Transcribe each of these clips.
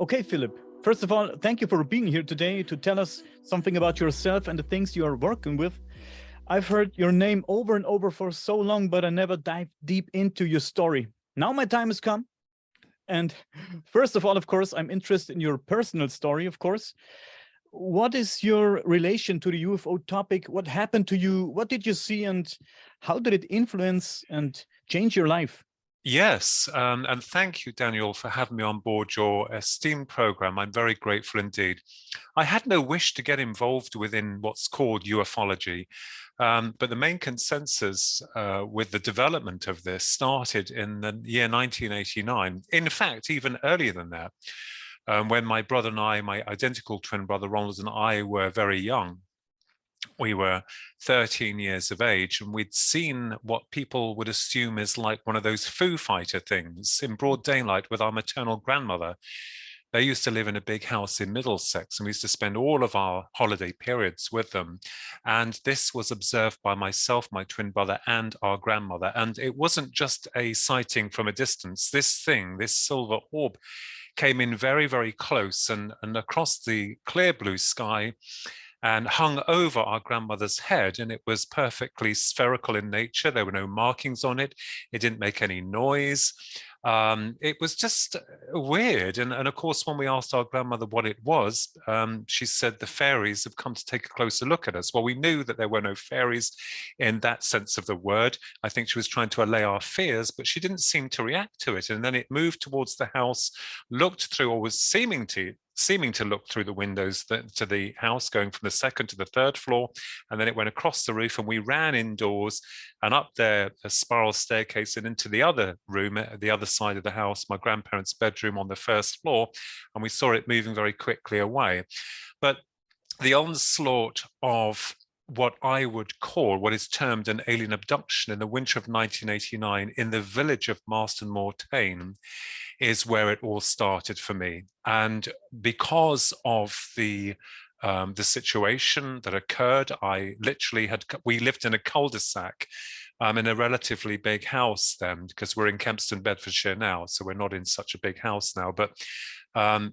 Okay, Philip. First of all, thank you for being here today to tell us something about yourself and the things you are working with. I've heard your name over and over for so long, but I never dived deep into your story. Now my time has come. And first of all, of course, I'm interested in your personal story, of course. What is your relation to the UFO topic? What happened to you? What did you see and how did it influence and change your life? Yes, and thank you, Daniel, for having me on board your esteemed program. I'm very grateful indeed. I had no wish to get involved within what's called ufology, but the main consensus with the development of this started in the year 1989. In fact, even earlier than that, when my brother and I, my identical twin brother Ronald and I, were very young. We were 13 years of age, and we'd seen what people would assume is like one of those Foo Fighter things in broad daylight with our maternal grandmother. They used to live in a big house in Middlesex, and we used to spend all of our holiday periods with them. And this was observed by myself, my twin brother, and our grandmother. And it wasn't just a sighting from a distance. This thing, this silver orb, came in very, very close and across the clear blue sky and hung over our grandmother's head, and it was perfectly spherical in nature. There were no markings on it. It didn't make any noise. It was just weird. And of course, when we asked our grandmother what it was, she said the fairies have come to take a closer look at us. Well, we knew that there were no fairies in that sense of the word. I think she was trying to allay our fears, but she didn't seem to react to it. And then it moved towards the house, looked through, or was seeming to look through the windows to the house, going from the second to the third floor. And then it went across the roof, and we ran indoors and up there, a spiral staircase, and into the other room at the other side of the house, my grandparents' bedroom on the first floor. And we saw it moving very quickly away. But the onslaught of what I would call what is termed an alien abduction in the winter of 1989 in the village of Marston Mortain is where it all started for me. And because of the situation that occurred, we lived in a cul-de-sac in a relatively big house then, because we're in Kempston, Bedfordshire now, so we're not in such a big house now. But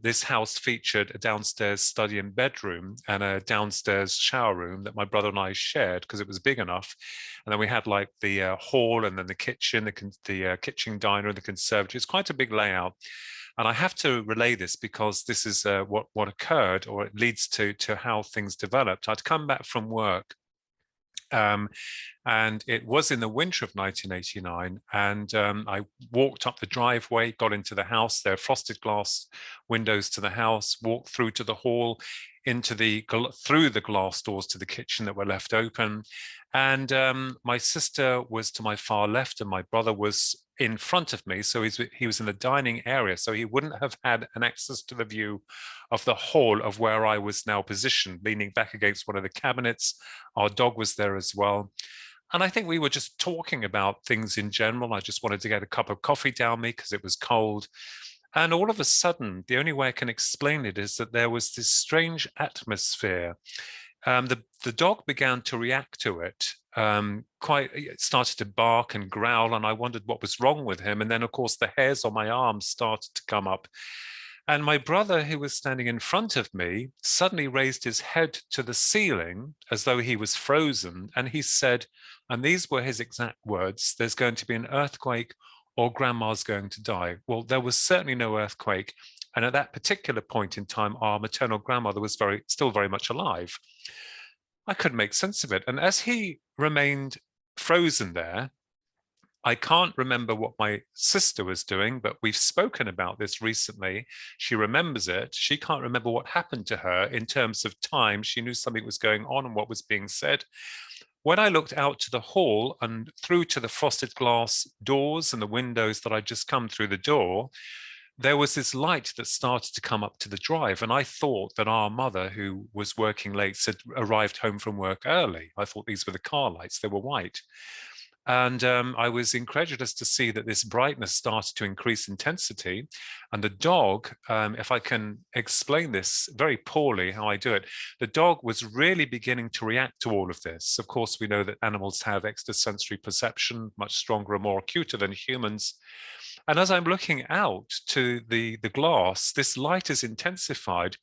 this house featured a downstairs study and bedroom and a downstairs shower room that my brother and I shared because it was big enough. And then we had like the hall and then the kitchen, the kitchen diner and the conservatory. It's quite a big layout. And I have to relay this because this is what occurred, or it leads to how things developed. I'd come back from work. And it was in the winter of 1989, and I walked up the driveway, got into the house. There are frosted glass windows to the house, walked through to the hall, through the glass doors to the kitchen that were left open. And my sister was to my far left and my brother was in front of me. So he was in the dining area. So he wouldn't have had an access to the view of the hall of where I was now positioned, leaning back against one of the cabinets. Our dog was there as well. And I think we were just talking about things in general. I just wanted to get a cup of coffee down me because it was cold. And all of a sudden, the only way I can explain it is that there was this strange atmosphere. The dog began to react to it. It started to bark and growl, and I wondered what was wrong with him. And then, of course, the hairs on my arms started to come up. And my brother, who was standing in front of me, suddenly raised his head to the ceiling as though he was frozen. And he said, and these were his exact words, "There's going to be an earthquake or grandma's going to die." Well, there was certainly no earthquake. And at that particular point in time, our maternal grandmother was still very much alive. I couldn't make sense of it. And as he remained frozen there, I can't remember what my sister was doing, but we've spoken about this recently. She remembers it. She can't remember what happened to her in terms of time. She knew something was going on and what was being said. When I looked out to the hall and through to the frosted glass doors and the windows that I'd just come through the door, there was this light that started to come up to the drive. And I thought that our mother, who was working late, had arrived home from work early. I thought these were the car lights. They were white. And I was incredulous to see that this brightness started to increase intensity. And the dog, if I can explain this very poorly how I do it, the dog was really beginning to react to all of this. Of course, we know that animals have extrasensory perception, much stronger and more acuter than humans. And as I'm looking out to the glass, this light is intensified.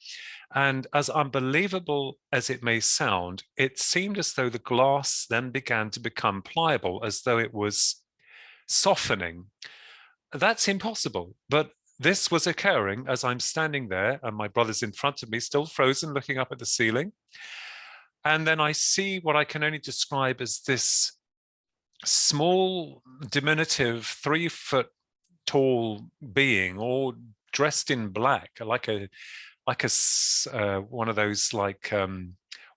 And as unbelievable as it may sound, it seemed as though the glass then began to become pliable, as though it was softening. That's impossible. But this was occurring as I'm standing there and my brother's in front of me, still frozen, looking up at the ceiling. And then I see what I can only describe as this small, diminutive, 3-foot tall being, all dressed in black, like a one of those like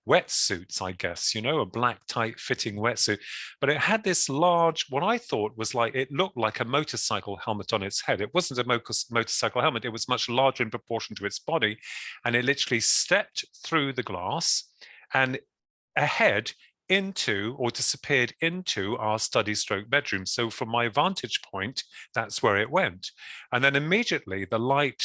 wetsuits, I guess, you know, a black tight fitting wetsuit. But it had this large, what I thought was like, it looked like a motorcycle helmet on its head. It wasn't a motorcycle helmet. It was much larger in proportion to its body. And it literally stepped through the glass and ahead into, or disappeared into, our study stroke bedroom. So from my vantage point, that's where it went. And then immediately the light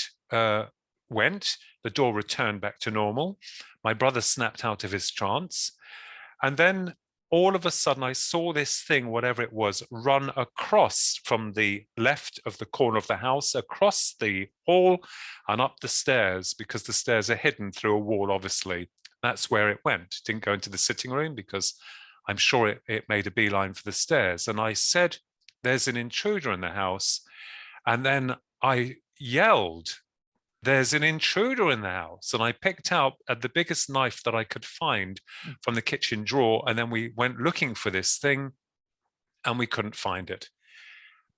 went, the door returned back to normal. My brother snapped out of his trance. And then all of a sudden I saw this thing, whatever it was, run across from the left of the corner of the house, across the hall and up the stairs, because the stairs are hidden through a wall, obviously. That's where it went. Didn't go into the sitting room because I'm sure it made a beeline for the stairs. And I said, there's an intruder in the house. And then I yelled, there's an intruder in the house. And I picked out the biggest knife that I could find from the kitchen drawer. And then we went looking for this thing and we couldn't find it.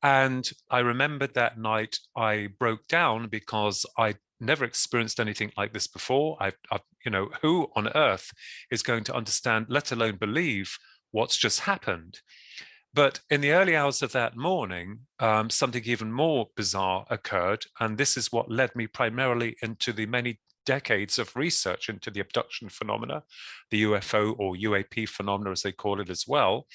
And I remembered that night I broke down because I never experienced anything like this before. I've, you know, who on earth is going to understand, let alone believe, what's just happened? But in the early hours of that morning, something even more bizarre occurred. And this is what led me primarily into the many decades of research into the abduction phenomena, the UFO or UAP phenomena, as they call it as well.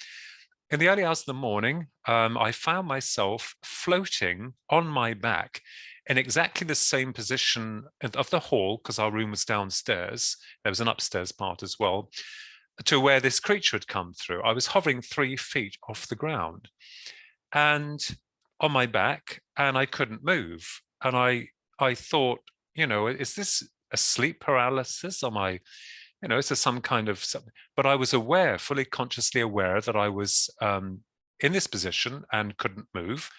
In the early hours of the morning, I found myself floating on my back in exactly the same position of the hall, because our room was downstairs. There was an upstairs part as well, to where this creature had come through. I was hovering 3 feet off the ground and on my back, and I couldn't move. And I thought, you know, is this a sleep paralysis? Am I, you know, is there some kind of something? But I was aware, fully consciously aware that I was in this position and couldn't move.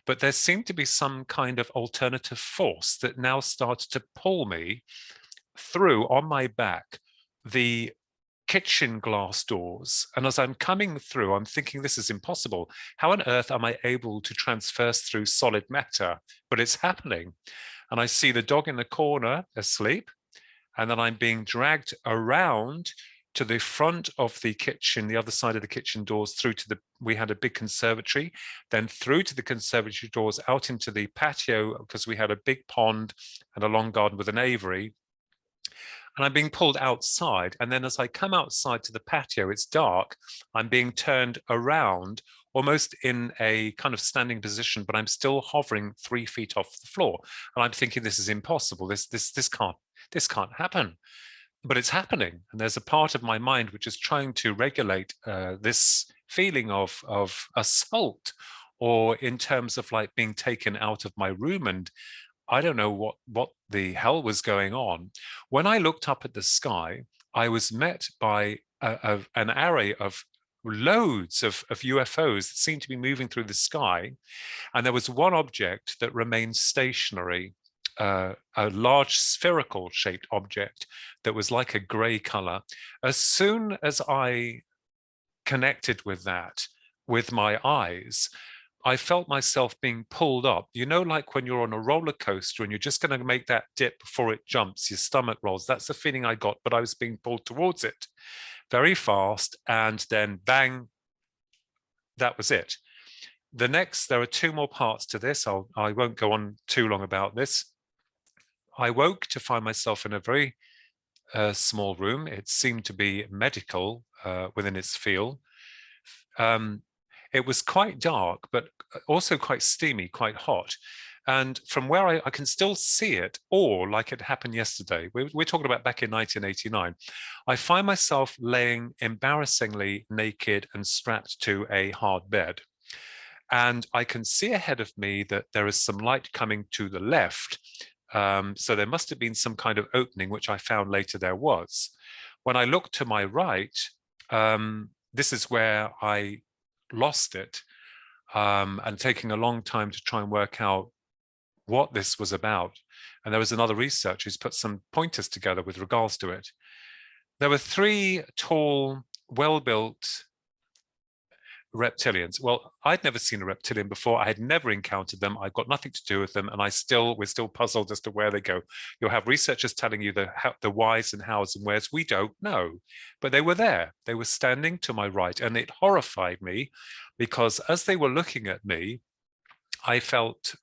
But there seemed to be some kind of alternative force that now started to pull me through on my back the kitchen glass doors. And as I'm coming through, I'm thinking, this is impossible. How on earth am I able to transverse through solid matter? But it's happening. And I see the dog in the corner asleep. And then I'm being dragged around to the front of the kitchen, the other side of the kitchen doors, through to we had a big conservatory, then through to the conservatory doors, out into the patio, because we had a big pond and a long garden with an aviary. And I'm being pulled outside. And then as I come outside to the patio, it's dark. I'm being turned around almost in a kind of standing position, but I'm still hovering 3 feet off the floor. And I'm thinking, this is impossible. This can't happen. But it's happening. And there's a part of my mind which is trying to regulate this feeling of assault, or in terms of like being taken out of my room. And I don't know what the hell was going on. When I looked up at the sky, I was met by an array of loads of UFOs that seemed to be moving through the sky. And there was one object that remained stationary, a large spherical shaped object that was like a gray color. As soon as I connected with that with my eyes, I felt myself being pulled up. You know, like when you're on a roller coaster and you're just going to make that dip before it jumps, your stomach rolls. That's the feeling I got, but I was being pulled towards it very fast. And then bang, that was it. There are 2 more parts to this. I won't go on too long about this. I woke to find myself in a very small room. It seemed to be medical within its field. It was quite dark, but also quite steamy, quite hot. And from where I can still see it, or like it happened yesterday, we're talking about back in 1989, I find myself laying embarrassingly naked and strapped to a hard bed. And I can see ahead of me that there is some light coming to the left. So there must have been some kind of opening, which I found later there was. When I looked to my right, this is where I lost it, and taking a long time to try and work out what this was about. And there was another researcher who's put some pointers together with regards to it. There were 3 tall, well-built reptilians. Well, I'd never seen a reptilian before. I had never encountered them. I've got nothing to do with them. And we're still puzzled as to where they go. You'll have researchers telling you the whys and hows and wheres. We don't know, but they were there. They were standing to my right, and it horrified me because as they were looking at me, I felt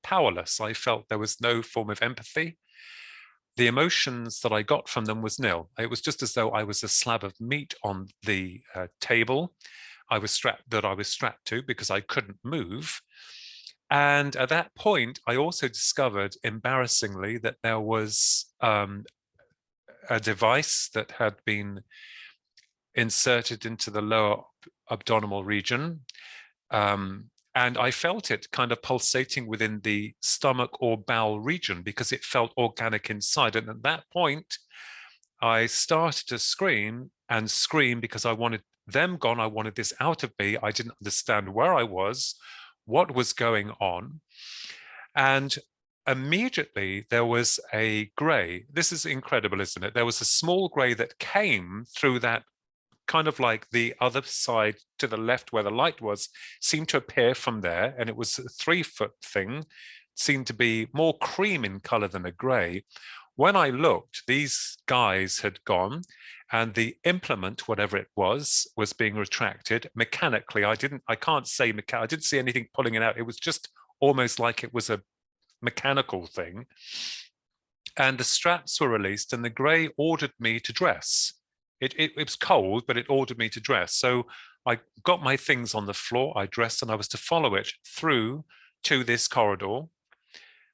powerless. I felt there was no form of empathy. The emotions that I got from them was nil. It was just as though I was a slab of meat on the table I was strapped to because I couldn't move. And at that point, I also discovered, embarrassingly, that there was a device that had been inserted into the lower abdominal region. And I felt it kind of pulsating within the stomach or bowel region because it felt organic inside. And at that point, I started to scream because I wanted them gone. I wanted this out of me. I didn't understand where I was, what was going on. And immediately there was a gray. This is incredible, isn't it? There was a small gray that came through that kind of like the other side to the left where the light was, seemed to appear from there. And it was a 3-foot thing, seemed to be more cream in color than a gray. When I looked, these guys had gone and the implement, whatever it was being retracted mechanically. I didn't see anything pulling it out. It was just almost like it was a mechanical thing. And the straps were released and the gray ordered me to dress. It was cold, but it ordered me to dress. So I got my things on the floor, I dressed, and I was to follow it through to this corridor.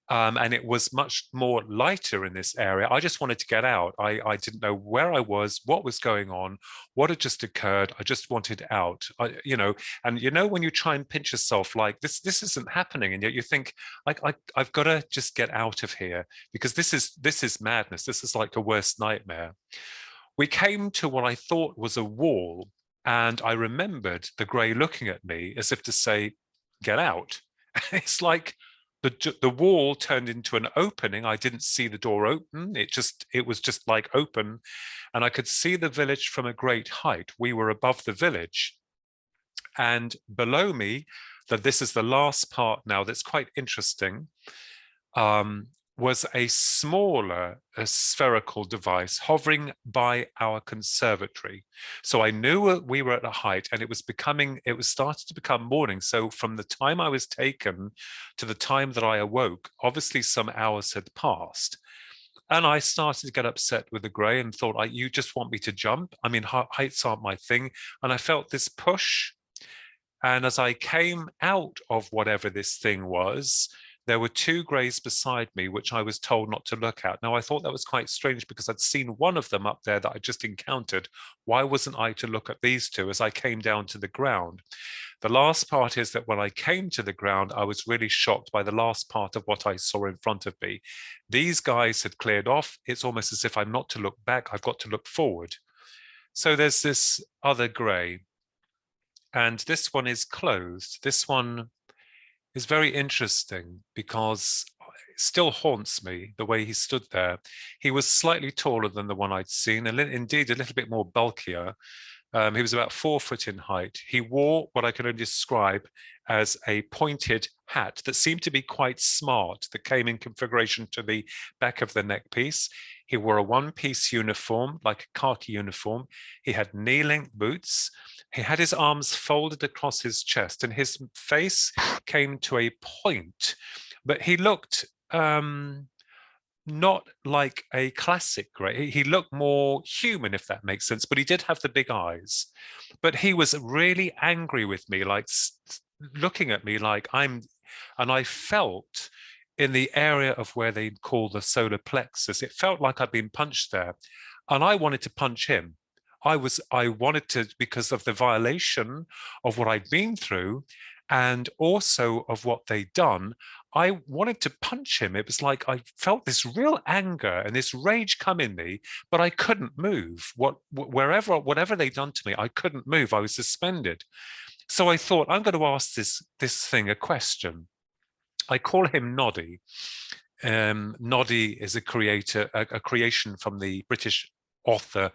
And it was much more lighter in this area. I just wanted to get out. I didn't know where I was, what was going on, what had just occurred. I just wanted out, and when you try and pinch yourself like this isn't happening. And yet you think, I've got to just get out of here because this is madness. This is like the worst nightmare. We came to what I thought was a wall, and I remembered the gray looking at me as if to say, get out. It's like the wall turned into an opening. I didn't see the door open. It was just like open, and I could see the village from a great height. We were above the village, and below me, this is the last part now that's quite interesting, was a smaller spherical device hovering by our conservatory. So I knew we were at a height, and it was starting to become morning. So from the time I was taken to the time that I awoke, obviously some hours had passed. And I started to get upset with the gray and thought, you just want me to jump? I mean, heights aren't my thing. And I felt this push. And as I came out of whatever this thing was, there were 2 grays beside me, which I was told not to look at. Now, I thought that was quite strange because I'd seen one of them up there that I just encountered. Why wasn't I to look at these 2 as I came down to the ground? The last part is that when I came to the ground, I was really shocked by the last part of what I saw in front of me. These guys had cleared off. It's almost as if I'm not to look back. I've got to look forward. So there's this other gray, and this one is clothed. This one is very interesting because it still haunts me, the way he stood there. He was slightly taller than the one I'd seen, and indeed a little bit more bulkier. He was about 4 foot in height. He wore what I can only describe as a pointed hat that seemed to be quite smart, that came in configuration to the back of the neck piece. He wore a one-piece uniform, like a khaki uniform. He had knee-length boots. He had his arms folded across his chest, and his face came to a point, but he looked not like a classic gray. He looked more human, if that makes sense, but he did have the big eyes. But he was really angry with me, like looking at me like and I felt in the area of where they call the solar plexus, it felt like I'd been punched there, and I wanted to punch him. I wanted to, because of the violation of what I'd been through, and also of what they'd done, I wanted to punch him. It was like I felt this real anger and this rage come in me, but I couldn't move. Whatever they'd done to me, I couldn't move. I was suspended. So I thought, I'm going to ask this thing a question. I call him Noddy. Noddy is a creation from the British author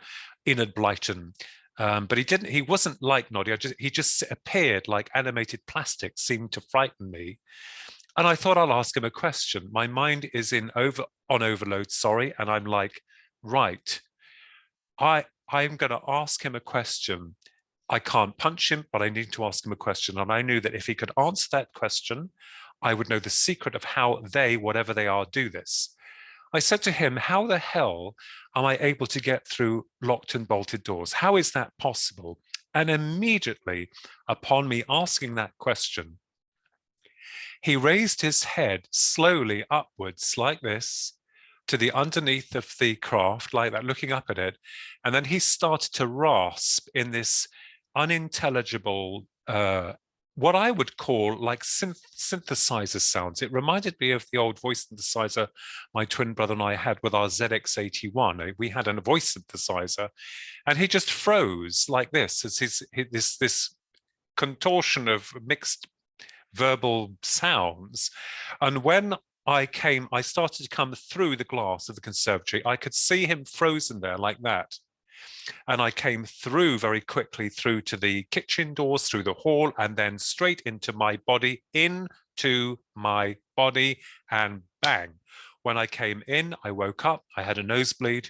Enid Blyton. But he wasn't like Noddy. He just appeared like animated plastic, seemed to frighten me. And I thought I'll ask him a question. My mind is on overload, sorry. And I'm like, right, I'm going to ask him a question. I can't punch him, but I need to ask him a question. And I knew that if he could answer that question, I would know the secret of how they, whatever they are, do this. I said to him, how the hell am I able to get through locked and bolted doors? How is that possible? And immediately upon me asking that question, he raised his head slowly upwards like this to the underneath of the craft, like that, looking up at it. And then he started to rasp in this unintelligible, what I would call like synthesizer sounds. It reminded me of the old voice synthesizer my twin brother and I had with our ZX81. We had a voice synthesizer, and he just froze like this as this contortion of mixed verbal sounds. And when I started to come through the glass of the conservatory, I could see him frozen there like that. And I came through very quickly through to the kitchen doors, through the hall, and then straight into my body, and bang. When I came in, I woke up, I had a nosebleed.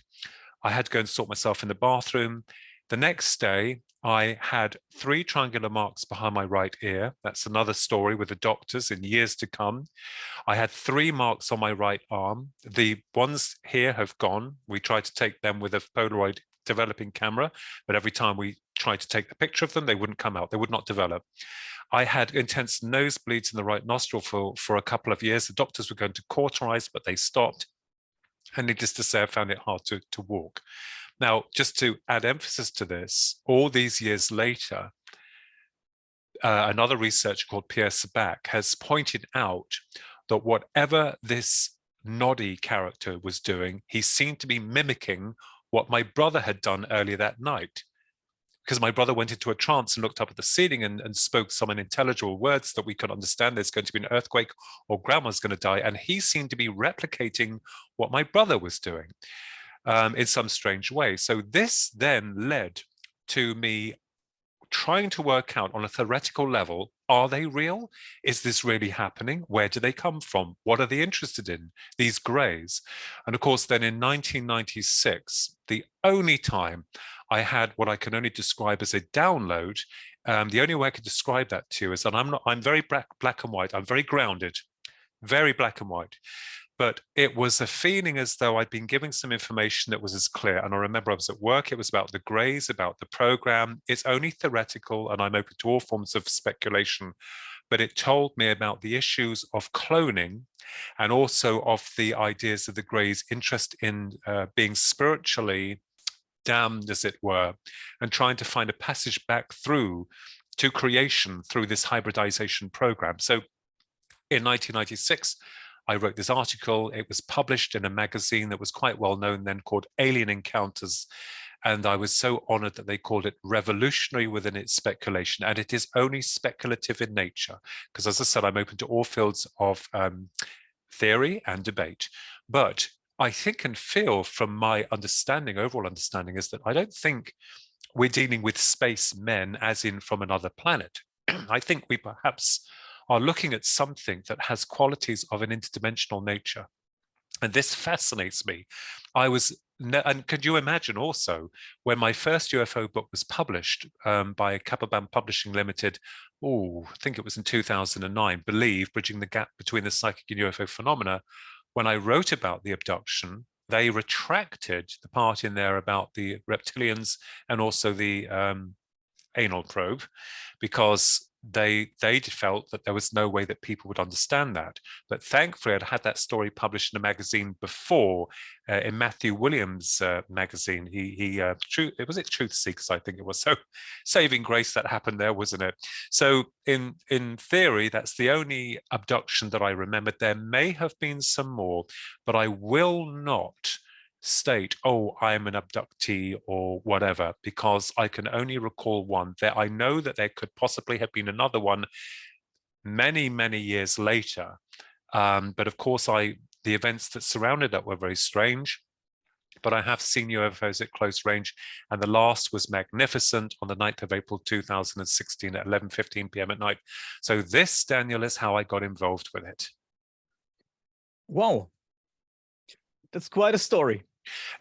I had to go and sort myself in the bathroom. The next day, I had 3 triangular marks behind my right ear. That's another story with the doctors in years to come. I had 3 marks on my right arm. The ones here have gone. We tried to take them with a Polaroid developing camera, but every time we tried to take the picture of them, they wouldn't come out. They would not develop. I had intense nosebleeds in the right nostril for a couple of years. The doctors were going to cauterize, but they stopped. And needless to say, I found it hard to walk. Now, just to add emphasis to this, all these years later, another researcher called Pierre Sabac has pointed out that whatever this Noddy character was doing, he seemed to be mimicking what my brother had done earlier that night. Because my brother went into a trance and looked up at the ceiling and spoke some unintelligible words that we could understand. There's going to be an earthquake or grandma's going to die. And he seemed to be replicating what my brother was doing in some strange way. So this then led to me trying to work out on a theoretical level, are they real? Is this really happening? Where do they come from? What are they interested in? These greys. And of course, then in 1996, the only time I had what I can only describe as a download, the only way I could describe that to you is that I'm very black and white. I'm very grounded, very black and white. But it was a feeling as though I'd been giving some information that was as clear. And I remember I was at work, it was about the greys, about the program. It's only theoretical, and I'm open to all forms of speculation. But it told me about the issues of cloning and also of the ideas of the greys' interest in being spiritually damned, as it were, and trying to find a passage back through to creation through this hybridization program. So in 1996, I wrote this article. It was published in a magazine that was quite well known then called Alien Encounters. And I was so honored that they called it revolutionary within its speculation. And it is only speculative in nature, because as I said, I'm open to all fields of theory and debate. But I think and feel from my understanding, overall understanding, is that I don't think we're dealing with space men as in from another planet. I think we perhaps are looking at something that has qualities of an interdimensional nature. And this fascinates me. And could you imagine also, when my first UFO book was published by Kapabam Publishing Limited, I think it was in 2009, Believe, Bridging the Gap Between the Psychic and UFO Phenomena, when I wrote about the abduction, they retracted the part in there about the reptilians and also the anal probe, because they felt that there was no way that people would understand that. But thankfully, I'd had that story published in a magazine before, in Matthew Williams' magazine. It was Truth Seekers, I think it was. So, saving grace that happened there, wasn't it? So, in theory, that's the only abduction that I remembered. There may have been some more, but I will not state, oh, I'm an abductee or whatever, because I can only recall one. I know that there could possibly have been another one many, many years later. But of course, the events that surrounded that were very strange. But I have seen UFOs at close range, and the last was magnificent on the 9th of April 2016 at 11:15 p.m. at night. So this, Daniel, is how I got involved with it. Wow, that's quite a story.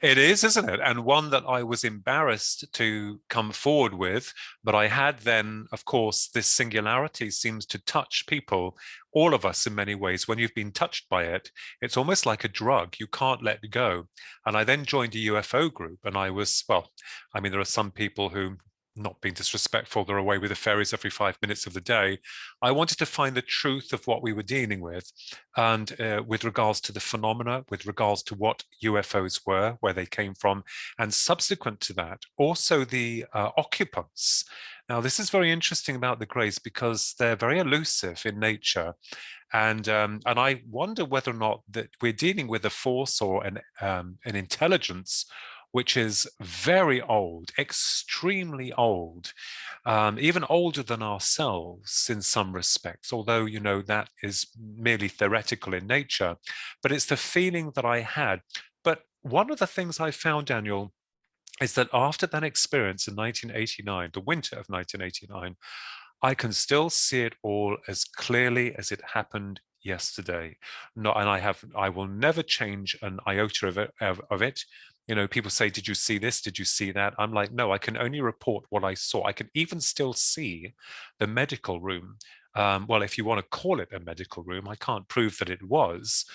It is, isn't it? And one that I was embarrassed to come forward with, but I had then, of course, this singularity seems to touch people, all of us in many ways. When you've been touched by it, it's almost like a drug. You can't let it go. And I then joined a UFO group, and I was, well, I mean, there are some people who, not being disrespectful, they're away with the fairies every 5 minutes of the day. I wanted to find the truth of what we were dealing with, and with regards to the phenomena, with regards to what UFOs were, where they came from, and subsequent to that, also the occupants. Now, this is very interesting about the Greys because they're very elusive in nature. And I wonder whether or not that we're dealing with a force or an intelligence which is very old, extremely old, even older than ourselves in some respects, although, you know, that is merely theoretical in nature. But it's the feeling that I had. But one of the things I found, Daniel, is that after that experience in 1989, the winter of 1989, I can still see it all as clearly as it happened yesterday. No, and I will never change an iota of it. You know, people say, did you see this? Did you see that? I'm like, no, I can only report what I saw. I can even still see the medical room. Well, if you want to call it a medical room, I can't prove that it was.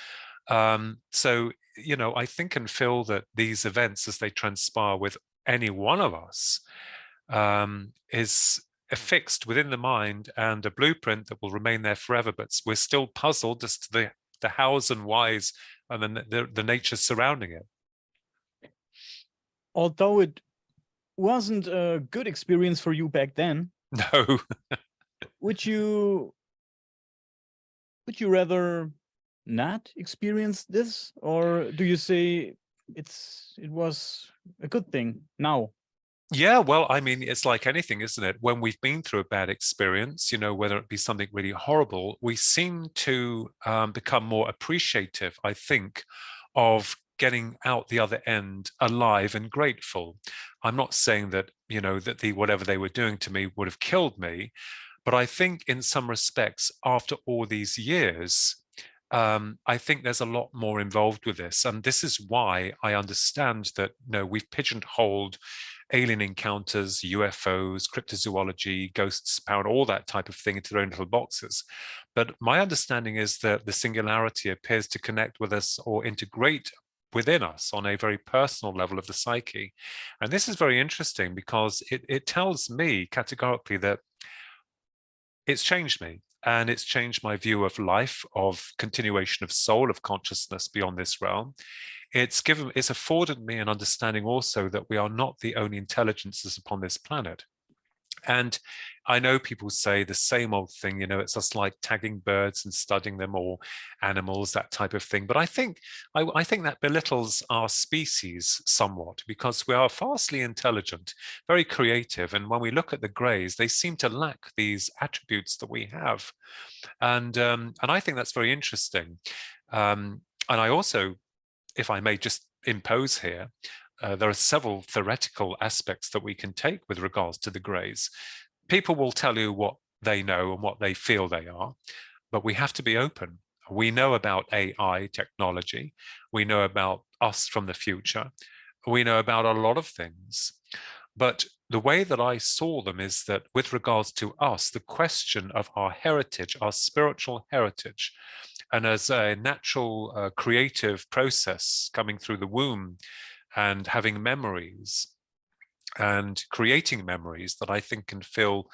So, you know, I think and feel that these events, as they transpire with any one of us, is affixed within the mind and a blueprint that will remain there forever. But we're still puzzled as to the hows and whys and the nature surrounding it. Although it wasn't a good experience for you back then. No. would you rather not experience this, or do you say it was a good thing now? Yeah, well, I mean, it's like anything, isn't it? When we've been through a bad experience, you know, whether it be something really horrible, we seem to become more appreciative, I think, of getting out the other end alive and grateful. I'm not saying that, you know, that whatever they were doing to me would have killed me, but I think in some respects, after all these years, I think there's a lot more involved with this. And this is why I understand that, you know, we've pigeonholed alien encounters, UFOs, cryptozoology, ghosts, power, all that type of thing into their own little boxes. But my understanding is that the singularity appears to connect with us or integrate within us on a very personal level of the psyche. And this is very interesting because it tells me categorically that it's changed me. And it's changed my view of life, of continuation of soul, of consciousness beyond this realm. It's afforded me an understanding also that we are not the only intelligences upon this planet. And I know people say the same old thing, you know, it's just like tagging birds and studying them, or animals, that type of thing. But I think that belittles our species somewhat, because we are vastly intelligent, very creative. And when we look at the Greys, they seem to lack these attributes that we have. And I think that's very interesting. And I also, if I may just impose here, there are several theoretical aspects that we can take with regards to the Greys. People will tell you what they know and what they feel they are, but we have to be open. We know about AI technology. We know about us from the future. We know about a lot of things. But the way that I saw them is that with regards to us, the question of our heritage, our spiritual heritage, and as a natural creative process coming through the womb, and having memories and creating memories that I think can fill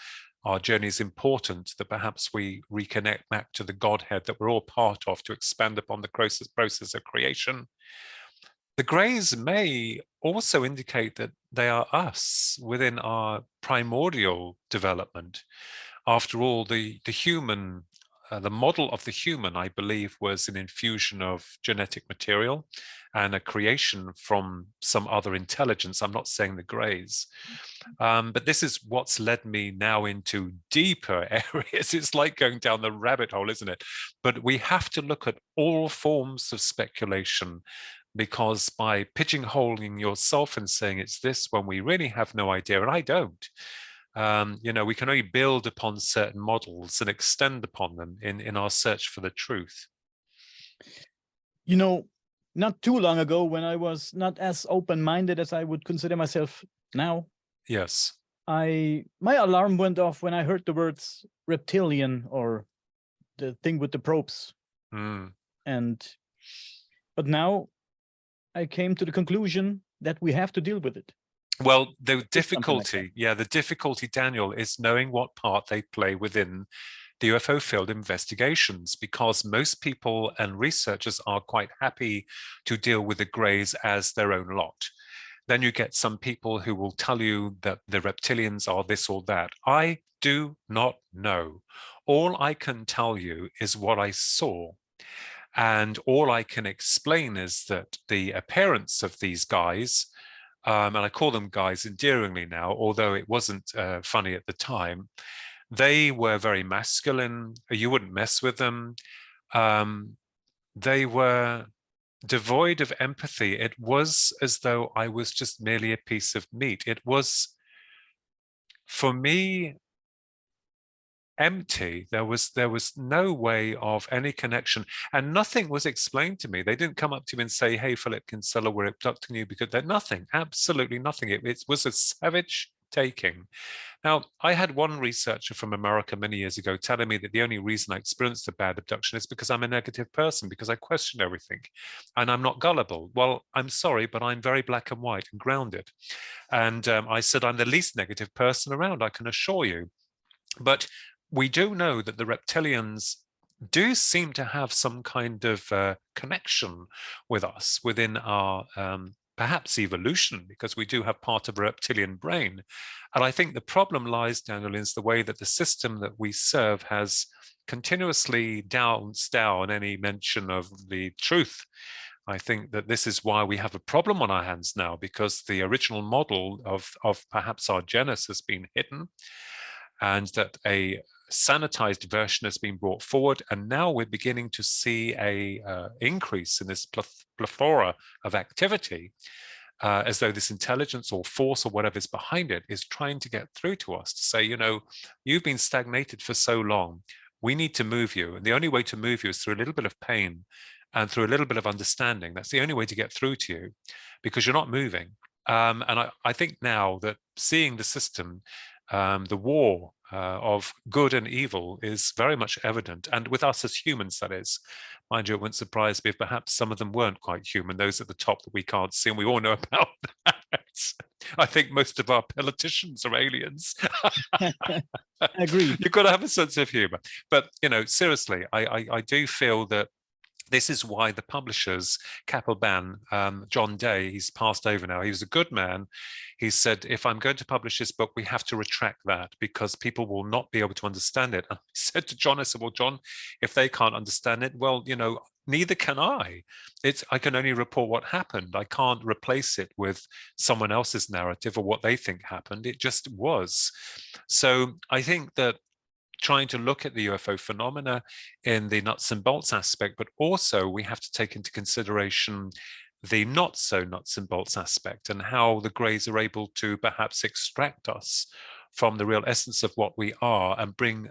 our journey is important, that perhaps we reconnect back to the Godhead that we're all part of to expand upon the process of creation. The greys may also indicate that they are us within our primordial development. After all, the human, the model of the human, I believe, was an infusion of genetic material and a creation from some other intelligence. I'm not saying the greys, but this is what's led me now into deeper areas. It's like going down the rabbit hole, isn't it? But we have to look at all forms of speculation, because by pigeonholing yourself and saying it's this when we really have no idea, and I don't, we can only build upon certain models and extend upon them in our search for the truth. You know, not too long ago, when I was not as open-minded as I would consider myself now, yes, my alarm went off when I heard the words reptilian, or the thing with the probes. But now I came to the conclusion that we have to deal with it. Well, the difficulty, the difficulty, Daniel, is knowing what part they play within the UFO field investigations, because most people and researchers are quite happy to deal with the greys as their own lot. Then you get some people who will tell you that the reptilians are this or that. I do not know. All I can tell you is what I saw. And all I can explain is that the appearance of these guys, and I call them guys endearingly now, although it wasn't funny at the time, they were very masculine. You wouldn't mess with them. They were devoid of empathy. It was as though I was just merely a piece of meat. It was, for me, empty. There was no way of any connection, and nothing was explained to me. They didn't come up to me and say, "Hey, Philip Kinsella, we're abducting you," because they're nothing, absolutely nothing. It was a savage taking. Now, I had one researcher from America many years ago telling me that the only reason I experienced a bad abduction is because I'm a negative person, because I question everything and I'm not gullible. Well, I'm sorry, but I'm very black and white and grounded. And I said, I'm the least negative person around, I can assure you. But we do know that the reptilians do seem to have some kind of connection with us within our perhaps evolution, because we do have part of a reptilian brain. And I think the problem lies, Daniel, is the way that the system that we serve has continuously downs down any mention of the truth. I think that this is why we have a problem on our hands now, because the original model of perhaps our genus has been hidden, and that a sanitized version has been brought forward, and now we're beginning to see a increase in this plethora of activity, as though this intelligence or force or whatever is behind it is trying to get through to us to say, you've been stagnated for so long, we need to move you, and the only way to move you is through a little bit of pain and through a little bit of understanding. That's the only way to get through to you, because you're not moving. And I think now that seeing the system, the war of good and evil is very much evident, and with us as humans, that is. Mind you, it wouldn't surprise me if perhaps some of them weren't quite human, those at the top that we can't see, and we all know about that. I think most of our politicians are aliens. Agreed. You've got to have a sense of humor. But, seriously, I do feel that this is why the publishers, Kapelban, John Day, he's passed over now, he was a good man. He said, if I'm going to publish this book, we have to retract that, because people will not be able to understand it. And I said to John, I said, well, John, if they can't understand it, well, neither can I. I can only report what happened. I can't replace it with someone else's narrative or what they think happened. It just was. So I think that trying to look at the UFO phenomena in the nuts and bolts aspect, but also we have to take into consideration the not so nuts and bolts aspect, and how the greys are able to perhaps extract us from the real essence of what we are and bring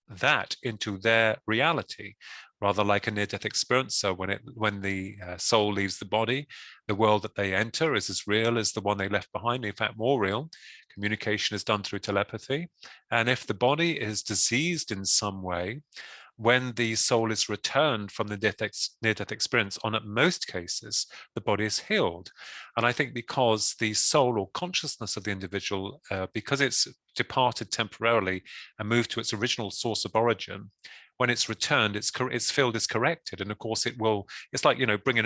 that into their reality, rather like a near-death experience. So when the soul leaves the body, the world that they enter is as real as the one they left behind, in fact more real. Communication is done through telepathy. And if the body is diseased in some way, when the soul is returned from the near-death experience, on at most cases, the body is healed. And I think because the soul or consciousness of the individual, because it's departed temporarily and moved to its original source of origin, when it's returned, its field is corrected, and of course it will. It's like, you know, bringing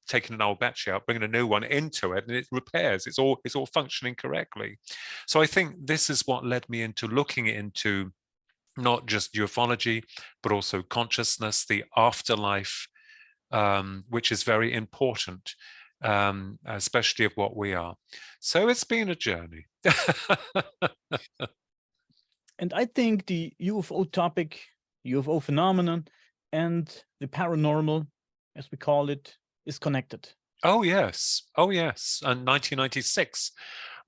taking an old battery out, bringing a new one into it, and it repairs. It's all functioning correctly. So I think this is what led me into looking into not just ufology, but also consciousness, the afterlife, which is very important, especially of what we are. So it's been a journey. And I think the UFO topic, UFO phenomenon, and the paranormal, as we call it, is connected. Oh, yes. Oh, yes. And 1996,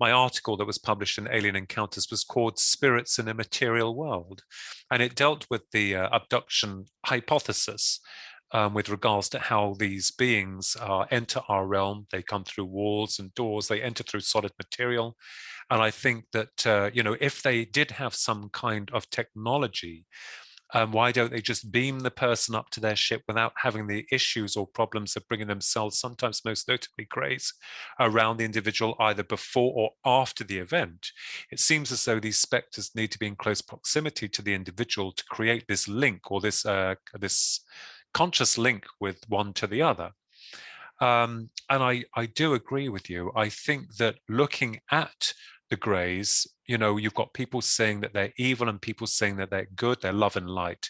my article that was published in Alien Encounters was called Spirits in a Material World. And it dealt with the abduction hypothesis with regards to how these beings enter our realm. They come through walls and doors, they enter through solid material. And I think that, you know, if they did have some kind of technology, why don't they just beam the person up to their ship without having the issues or problems of bringing themselves, sometimes most notably grays, around the individual either before or after the event? It seems as though these specters need to be in close proximity to the individual to create this link, or this conscious link with one to the other. And I do agree with you. I think that looking at the greys, you know, you've got people saying that they're evil and people saying that they're good, they're love and light.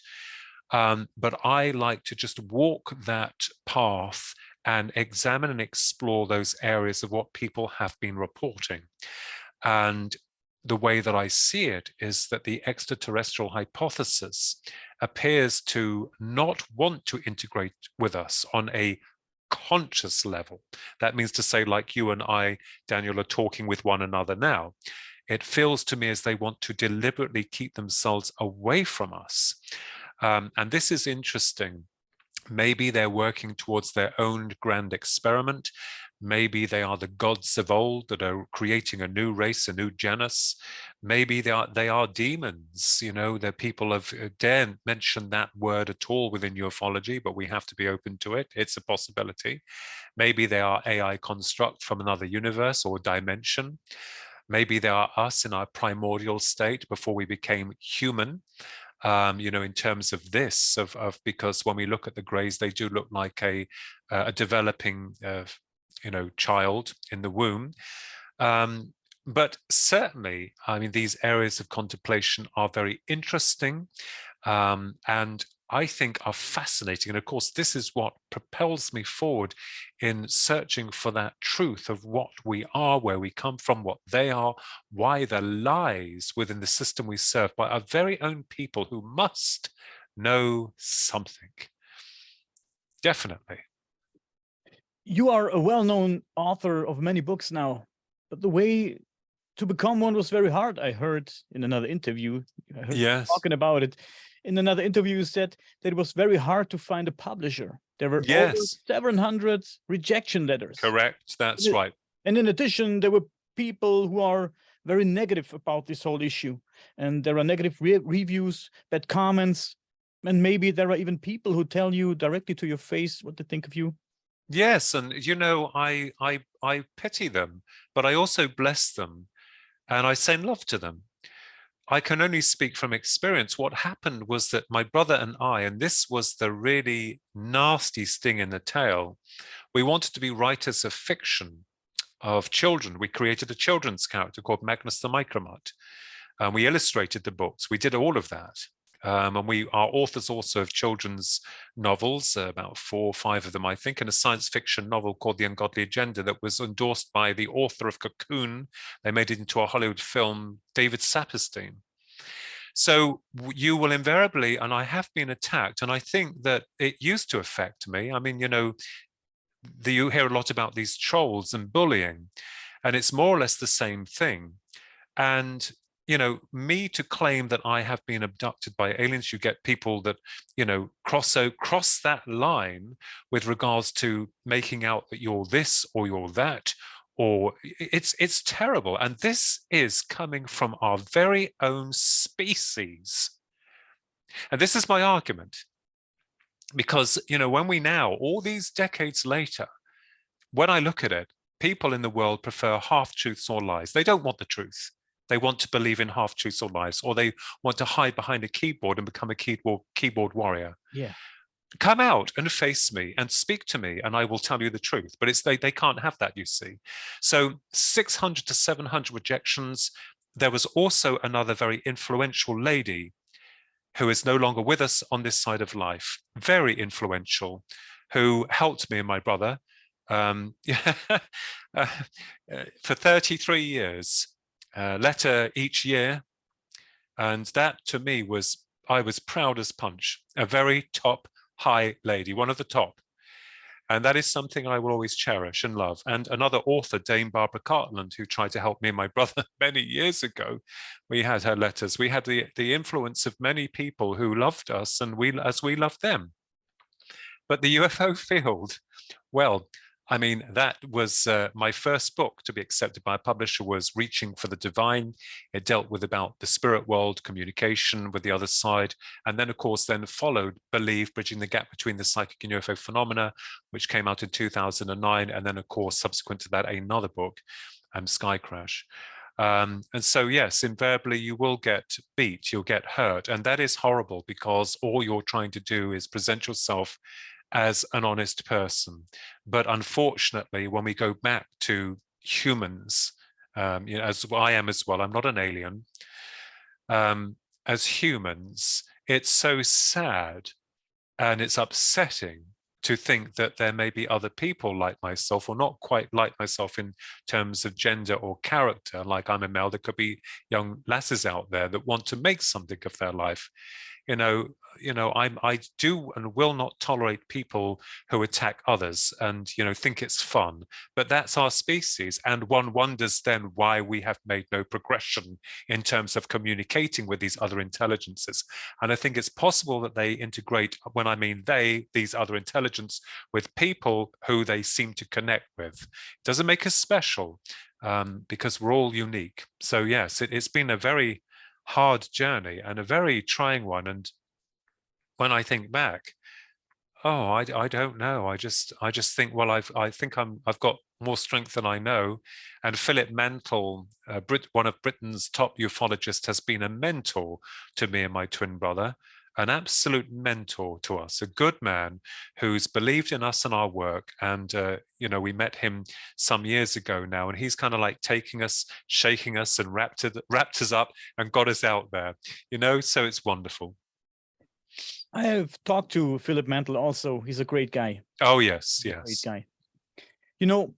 But I like to just walk that path and examine and explore those areas of what people have been reporting. And the way that I see it is that the extraterrestrial hypothesis appears to not want to integrate with us on a conscious level. That means to say, like you and I, Daniel, are talking with one another now. It feels to me as they want to deliberately keep themselves away from us. And this is interesting. Maybe they're working towards their own grand experiment. Maybe they are the gods of old that are creating a new race, a new genus. Maybe they are demons. You know, they're people of daren't mention that word at all within ufology, but we have to be open to it. It's a possibility. Maybe they are AI construct from another universe or dimension. Maybe they are us in our primordial state before we became human. You know, in terms of this, because when we look at the greys, they do look like a developing, you know, child in the womb. But certainly, I mean, these areas of contemplation are very interesting, and I think are fascinating. And of course, this is what propels me forward in searching for that truth of what we are, where we come from, what they are, why there lies within the system we serve by our very own people who must know something. Definitely. You are a well-known author of many books now, but the way to become one was very hard. I heard in another interview, Yes. talking about it. In another interview, you said that it was very hard to find a publisher. There were over 700 rejection letters. Correct. That's right. And in addition, there were people who are very negative about this whole issue. And there are negative reviews, bad comments. And maybe there are even people who tell you directly to your face what they think of you. Yes. And, you know, I pity them, but I also bless them. And I send love to them. I can only speak from experience. What happened was that my brother and I, and this was the really nasty sting in the tail, we wanted to be writers of fiction, of children. We created a children's character called Magnus the Micromut. We illustrated the books. We did all of that. And we are authors also of children's novels, about 4 or 5 of them, I think, and a science fiction novel called The Ungodly Agenda that was endorsed by the author of Cocoon. They made it into a Hollywood film, David Saperstein. So you will invariably, and I have been attacked, and I think that it used to affect me. I mean, you know, you hear a lot about these trolls and bullying, and it's more or less the same thing. And you know, me to claim that I have been abducted by aliens, you get people that, you know, cross that line with regards to making out that you're this or you're that, or it's terrible. And this is coming from our very own species. And this is my argument, because, you know, when we now, all these decades later, when I look at it, people in the world prefer half-truths or lies. They don't want the truth. They want to believe in half-truths or lies, or they want to hide behind a keyboard and become a keyboard warrior. Yeah. Come out and face me and speak to me, and I will tell you the truth. But it's they can't have that, you see. So 600 to 700 rejections. There was also another very influential lady who is no longer with us on this side of life, very influential, who helped me and my brother for 33 years, letter each year. And that to me was, I was proud as punch, a very top high lady, one of the top. And that is something I will always cherish and love. And another author, Dame Barbara Cartland, who tried to help me and my brother many years ago, we had her letters. We had the influence of many people who loved us, and as we loved them. But the UFO field, well, I mean, that was my first book to be accepted by a publisher, was Reaching for the Divine. It dealt with about the spirit world, communication with the other side. And then, of course, then followed Believe, Bridging the Gap Between the Psychic and UFO Phenomena, which came out in 2009. And then, of course, subsequent to that, another book, Sky Crash. And so, yes, invariably, you will get beat, you'll get hurt. And that is horrible, because all you're trying to do is present yourself as an honest person. But unfortunately, when we go back to humans, you know, as I am as well, I'm not an alien. As humans, it's so sad and it's upsetting to think that there may be other people like myself, or not quite like myself in terms of gender or character. Like I'm a male, there could be young lasses out there that want to make something of their life. You know, I do and will not tolerate people who attack others and, you know, think it's fun. But that's our species, and one wonders then why we have made no progression in terms of communicating with these other intelligences. And I think it's possible that they integrate, when I mean they, these other intelligence, with people who they seem to connect with. It doesn't make us special, because we're all unique. So yes, it's been a very hard journey and a very trying one. And when I think back, oh, I don't know. I just think, well, I think I've got more strength than I know. And Philip Mantle, one of Britain's top ufologists, has been a mentor to me and my twin brother, an absolute mentor to us, a good man who's believed in us and our work. And, you know, we met him some years ago now, and he's kind of like taking us, shaking us, and wrapped us up and got us out there, you know, so it's wonderful. I have talked to Philip Mantle also. He's a great guy. Oh, yes, yes. Great guy. You know,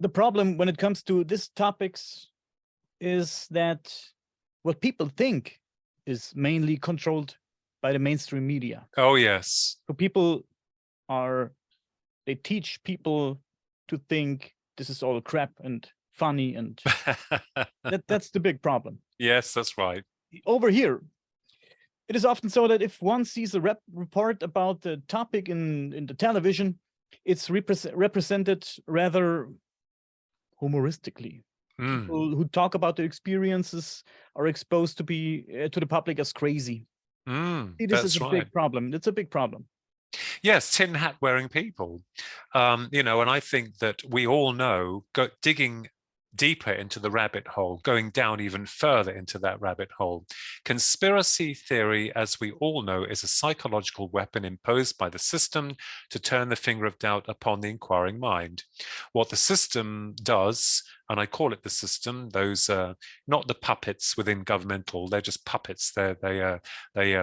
the problem when it comes to these topics is that what people think is mainly controlled by the mainstream media. Oh, yes. So they teach people to think this is all crap and funny, and that's the big problem. Yes, that's right. Over here, it is often so that if one sees a report about the topic in the television, it's represented rather humoristically. People who talk about their experiences are exposed to the public as crazy. This is a big problem. It's a big problem. Yes, tin hat wearing people, you know, and I think that we all know, digging deeper into the rabbit hole, going down even further into that rabbit hole. Conspiracy theory, as we all know, is a psychological weapon imposed by the system to turn the finger of doubt upon the inquiring mind. What the system does, and I call it the system, those not the puppets within governmental, they're just puppets. They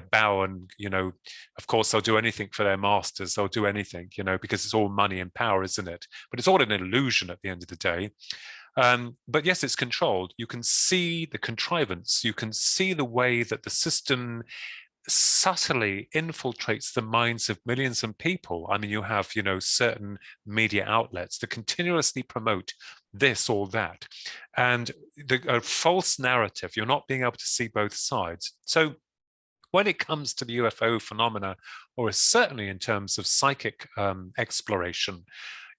bow, and, you know, of course they'll do anything for their masters. They'll do anything, you know, because it's all money and power, isn't it? But it's all an illusion at the end of the day. But yes, it's controlled. You can see the contrivance. You can see the way that the system subtly infiltrates the minds of millions of people. I mean, you have, you know, certain media outlets that continuously promote this or that, and a false narrative. You're not being able to see both sides. So when it comes to the UFO phenomena, or certainly in terms of psychic exploration,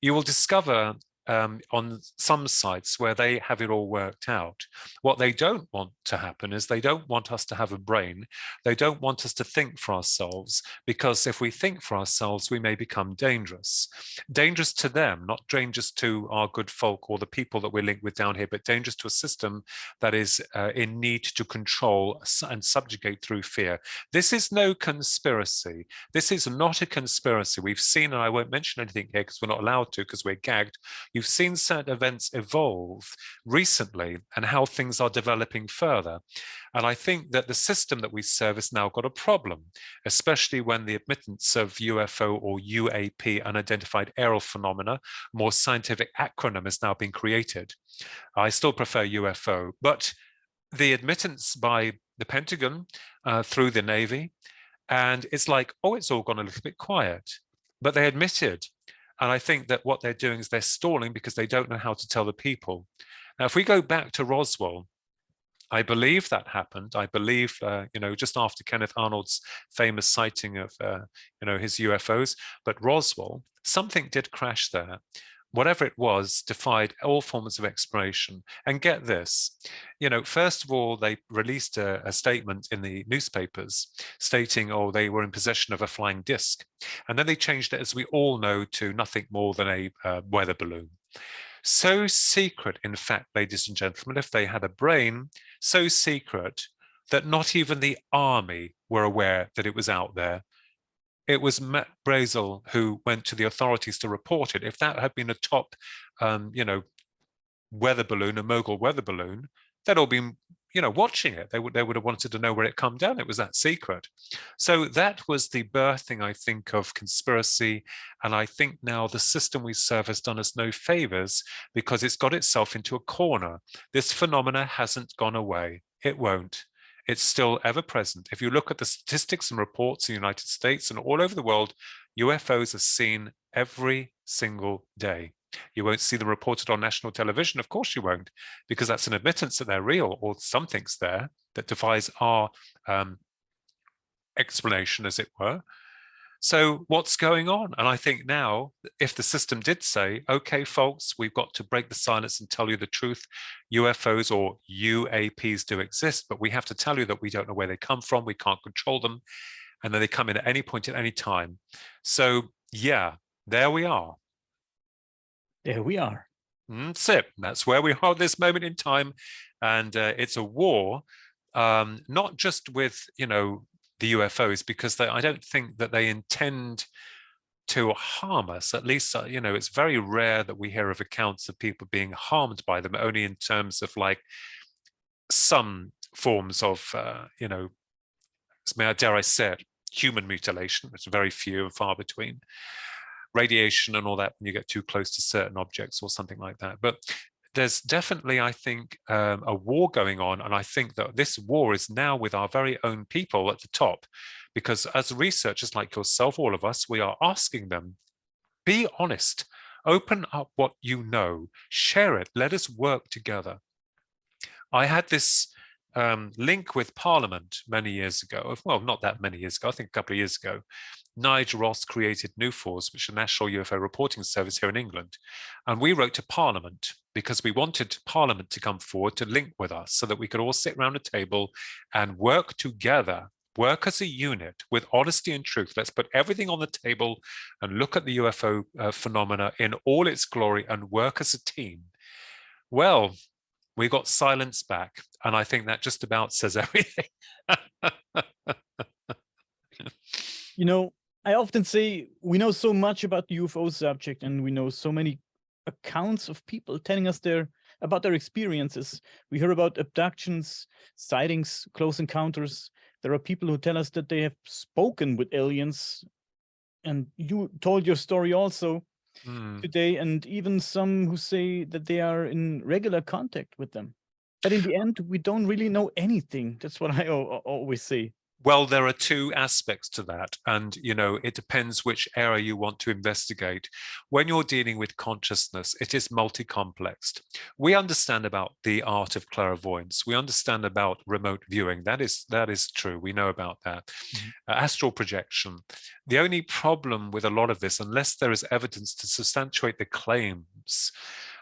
you will discover on some sites where they have it all worked out. What they don't want to happen is they don't want us to have a brain. They don't want us to think for ourselves, because if we think for ourselves, we may become dangerous. Dangerous to them, not dangerous to our good folk or the people that we're linked with down here, but dangerous to a system that is in need to control and subjugate through fear. This is no conspiracy. This is not a conspiracy. We've seen, and I won't mention anything here because we're not allowed to, because we're gagged. You've seen certain events evolve recently and how things are developing further. And I think that the system that we serve has now got a problem, especially when the admittance of UFO or UAP, unidentified aerial phenomena, more scientific acronym, has now been created. I still prefer UFO, but the admittance by the Pentagon through the Navy, and it's like, oh, it's all gone a little bit quiet, but they admitted. And I think that what they're doing is they're stalling because they don't know how to tell the people. Now, if we go back to Roswell, I believe that happened. I believe, just after Kenneth Arnold's famous sighting of, his UFOs, but Roswell, something did crash there. Whatever it was, defied all forms of exploration. And get this, first of all, they released a statement in the newspapers stating, oh, they were in possession of a flying disc. And then they changed it, as we all know, to nothing more than a weather balloon. So secret, in fact, ladies and gentlemen, if they had a brain, so secret that not even the army were aware that it was out there. It was Matt Brazel who went to the authorities to report it. If that had been a top, weather balloon, a mogul weather balloon, they'd all been, watching it. They would have wanted to know where it come down. It was that secret. So that was the birthing, I think, of conspiracy. And I think now the system we serve has done us no favors because it's got itself into a corner. This phenomena hasn't gone away. It won't. It's still ever present. If you look at the statistics and reports in the United States and all over the world, UFOs are seen every single day. You won't see them reported on national television. Of course you won't, because that's an admittance that they're real or something's there that defies our explanation, as it were. So what's going on? And I think now, if the system did say, okay, folks, we've got to break the silence and tell you the truth, UFOs or UAPs do exist, but we have to tell you that we don't know where they come from, we can't control them, and then they come in at any point at any time. So yeah, there we are. There we are. That's it. That's where we are at this moment in time. And it's a war, not just with, the UFOs, because I don't think that they intend to harm us. At least, it's very rare that we hear of accounts of people being harmed by them, only in terms of like some forms of, dare I say it, human mutilation. It's very few and far between. Radiation and all that when you get too close to certain objects or something like that. But there's definitely, I think, a war going on. And I think that this war is now with our very own people at the top, because as researchers like yourself, all of us, we are asking them, be honest, open up what you know, share it, let us work together. I had this link with Parliament many years ago. Well, not that many years ago, I think a couple of years ago. Nigel Ross created NUFORS, which is a National UFO Reporting Service here in England. And we wrote to Parliament because we wanted Parliament to come forward to link with us so that we could all sit around a table and work together, work as a unit with honesty and truth. Let's put everything on the table and look at the UFO phenomena in all its glory and work as a team. Well, we got silence back. And I think that just about says everything. I often say we know so much about the UFO subject, and we know so many accounts of people telling us about their experiences. We hear about abductions, sightings, close encounters. There are people who tell us that they have spoken with aliens. And you told your story also today, and even some who say that they are in regular contact with them. But in the end, we don't really know anything. That's what I always say. Well, there are two aspects to that. And, it depends which area you want to investigate. When you're dealing with consciousness, it is multi-complexed. We understand about the art of clairvoyance. We understand about remote viewing. That is true. We know about that. Astral projection. The only problem with a lot of this, unless there is evidence to substantiate the claims,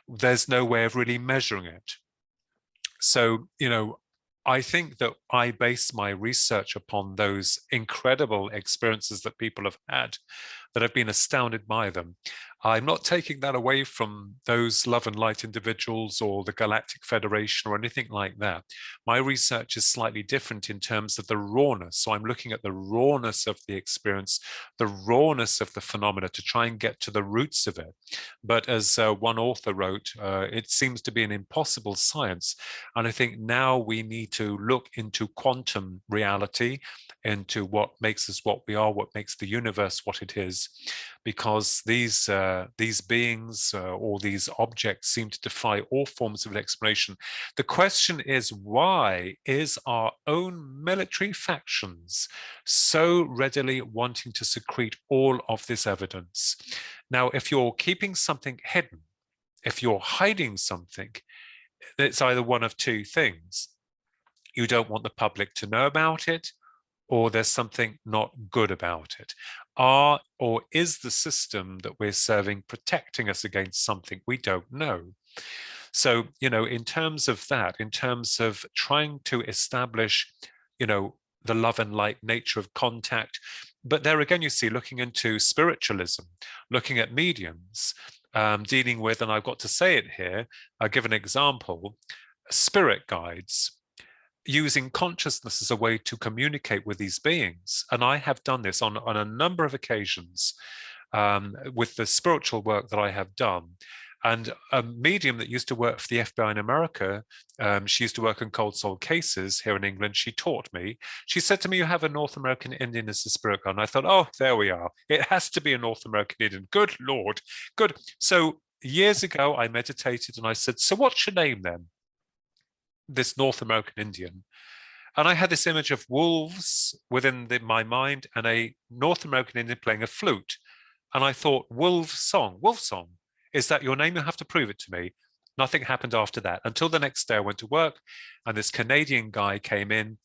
there's no way of really measuring it. So, I think that I base my research upon those incredible experiences that people have had, that I've been astounded by them. I'm not taking that away from those love and light individuals or the Galactic Federation or anything like that. My research is slightly different in terms of the rawness. So I'm looking at the rawness of the experience, the rawness of the phenomena, to try and get to the roots of it. But as one author wrote, it seems to be an impossible science. And I think now we need to look into quantum reality, into what makes us what we are, what makes the universe what it is, because these beings or these objects seem to defy all forms of explanation. The question is, why is our own military factions so readily wanting to secrete all of this evidence? Now, if you're keeping something hidden, if you're hiding something, it's either one of two things. You don't want the public to know about it, or there's something not good about it. Or is the system that we're serving protecting us against something we don't know? So, in terms of that, in terms of trying to establish, the love and light nature of contact, but there again, you see, looking into spiritualism, looking at mediums, dealing with, and I've got to say it here, I'll give an example, spirit guides, using consciousness as a way to communicate with these beings. And I have done this on a number of occasions with the spiritual work that I have done. And a medium that used to work for the FBI in America, she used to work in cold soul cases here in England. She taught me. She said to me, "You have a North American Indian as a spirit guide." And I thought, oh, there we are. It has to be a North American Indian. Good Lord. Good. So years ago, I meditated and I said, "So what's your name then?" This North American Indian. And I had this image of wolves within my mind and a North American Indian playing a flute. And I thought, wolf song. Is that your name? You have to prove it to me. Nothing happened after that until the next day I went to work and this Canadian guy came in,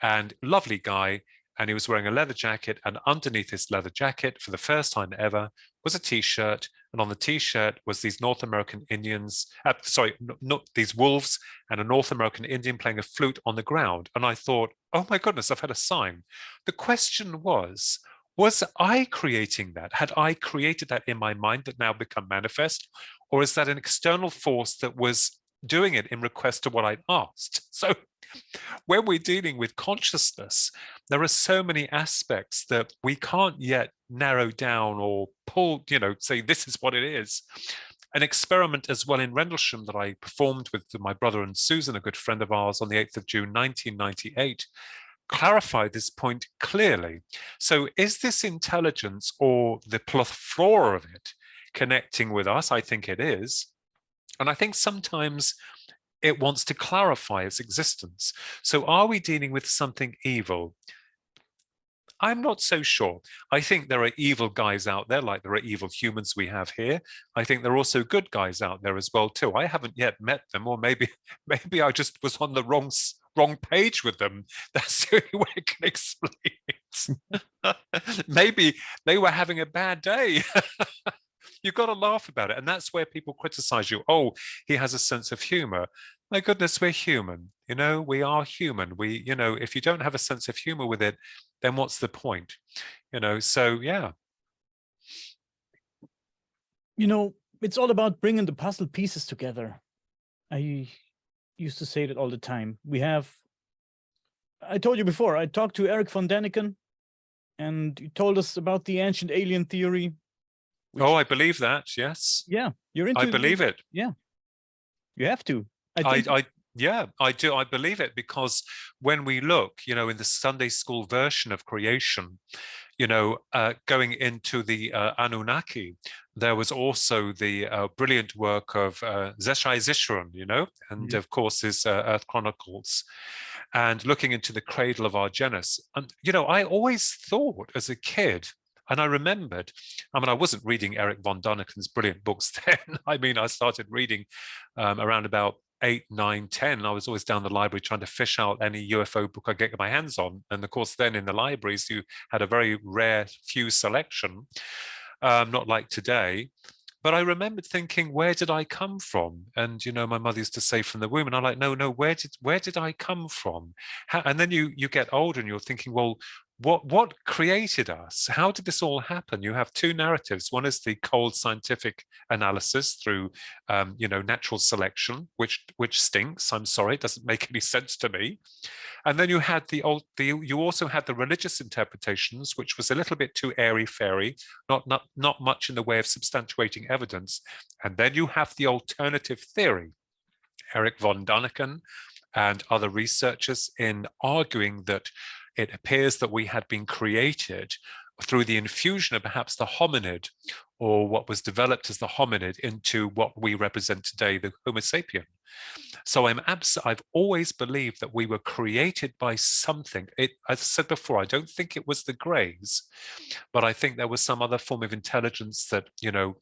and lovely guy, and he was wearing a leather jacket, and underneath his leather jacket, for the first time ever, was a t-shirt, and on the t-shirt was these North American Indians, not these wolves, and a North American Indian playing a flute on the ground. And I thought, oh my goodness, I've had a sign. The question was I creating that? Had I created that in my mind that now become manifest? Or is that an external force that was doing it in request to what I'd asked? So when we're dealing with consciousness, there are so many aspects that we can't yet narrow down or pull, say this is what it is. An experiment as well in Rendlesham that I performed with my brother and Susan, a good friend of ours, on the 8th of June, 1998, clarified this point clearly. So is this intelligence, or the plethora of it, connecting with us? I think it is. And I think sometimes it wants to clarify its existence. So are we dealing with something evil? I'm not so sure. I think there are evil guys out there, like there are evil humans we have here. I think there are also good guys out there as well too. I haven't yet met them, or maybe I just was on the wrong page with them. That's the only way I can explain it. Maybe they were having a bad day. You've got to laugh about it. And that's where people criticize you. Oh, he has a sense of humor. My goodness, we're human. We are human. If you don't have a sense of humor with it, then what's the point? So yeah. It's all about bringing the puzzle pieces together. I used to say that all the time. I told you before, I talked to Eric von Däniken, and he told us about the ancient alien theory. Oh, I believe that. Yes. Yeah, you're into. I believe it. Yeah, you have to. Yeah, I do. I believe it, because when we look, in the Sunday school version of creation, Going into the Anunnaki, there was also the brilliant work of Zeshai Zishron, and of course his Earth Chronicles, and looking into the cradle of our genus. And, I always thought as a kid, and I remembered, I wasn't reading Eric von Daniken's brilliant books then. I started reading around about 8, 9, 10. I was always down the library trying to fish out any UFO book I could get my hands on. And of course, then in the libraries, you had a very rare few selection, not like today. But I remembered thinking, where did I come from? And, my mother used to say from the womb, and I'm like, no, where did I come from? And then you get older and you're thinking, well, what created us? How did this all happen? You have two narratives. One is the cold scientific analysis through, natural selection, which stinks. I'm sorry, it doesn't make any sense to me. And then you had you also had the religious interpretations, which was a little bit too airy-fairy, not much in the way of substantiating evidence. And then you have the alternative theory, Eric von Daniken and other researchers, in arguing that it appears that we had been created through the infusion of perhaps the hominid, or what was developed as the hominid, into what we represent today, the Homo sapien. So I've always believed that we were created by something. As I said before, I don't think it was the Greys, but I think there was some other form of intelligence that,